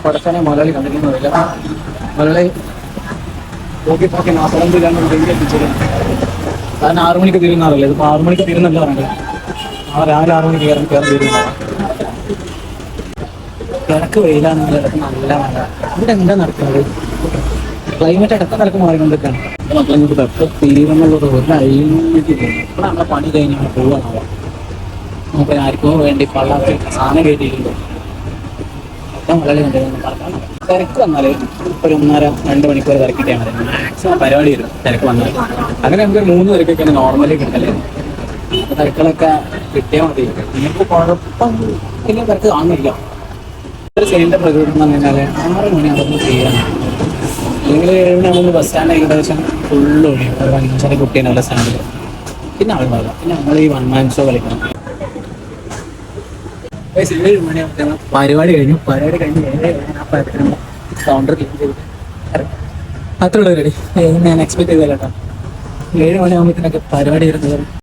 പടച്ചനെ മലയാളി കണ്ടിരിക്കുന്നില്ല. മലയാളി നോക്കി നാപ്പതം തീരാൻ എത്തിച്ചത്. കാരണം 6 മണിക്ക് തീരുന്നാറല്ലേ, ഇതിപ്പോൾ 6 മണിക്ക് തീരുന്നല്ല പറഞ്ഞത്. രാവിലെ 6 മണിക്ക് കയറാൻ തീരുന്നതാണ്. കിഴക്ക് വെയിലാണെങ്കിൽ ഇടക്ക് നല്ല മഴ. ഇവിടെ എന്താ നടക്കുന്നത്? ക്ലൈമറ്റ് ഇടക്ക് നിലക്ക് മാറിക്കൊണ്ടിരിക്കുകയാണ്. മക്കളിങ്ങോട്ട് ഇതൊക്കെ തീരുന്നുള്ളത് ഒരു അഴിഞ്ഞിട്ടില്ല. ഇവിടെ നമ്മളെ പണി കഴിഞ്ഞാൽ പോവാണോ നമുക്ക് ആർക്കോ വേണ്ടി പള്ളാത്തി സാധനം കയറ്റിയിട്ടുണ്ട്. ഒക്കെ മലയാളി കണ്ടിരുന്നു. തിരക്ക് വന്നാൽ ഒരു 1.5-2 മണിക്കൂർ തിരക്കിട്ടാൽ മതി. മാക്സിമം പരിപാടി വരും തിരക്ക് വന്നാൽ. അങ്ങനെ നമുക്ക് 3 തിരക്കൊക്കെയാണ് നോർമലി കിട്ടല്ലേ. തിരക്കുകളൊക്കെ കിട്ടിയാൽ മതി. നിങ്ങൾക്ക് കുഴപ്പം വലിയ തിരക്ക് കാണുന്നില്ല. ഒരു സൈഡിൻ്റെ പ്രകൃതി എന്ന് പറഞ്ഞാൽ 6 മണിയാകുമ്പോൾ ചെയ്യാനാണ്. അല്ലെങ്കിൽ 7 മണിയാകുമ്പോൾ ബസ് സ്റ്റാൻഡ് ഏകദേശം ഫുള്ള് ഒഴിയും. ഒരു 5 കുട്ടീനെ ബസ് സ്റ്റാൻഡിൽ പിന്നെ ആളുണ്ടാവില്ല. പിന്നെ നമ്മൾ ഈ 1 മാൻ ഷോ കളിക്കണം. 7 മണിയാകുമ്പോൾ പരിപാടി കഴിഞ്ഞു. പരിപാടി കഴിഞ്ഞ് 7 കൗണ്ടർ ക്ലീൻ ചെയ്ത് അത്രയുള്ള പരിപാടി ഞാൻ എക്സ്പെക്ട് ചെയ്തല്ലോ കേട്ടോ. 7 മണിയാകുമ്പോഴത്തേനൊക്കെ പരിപാടി വരുന്നത്.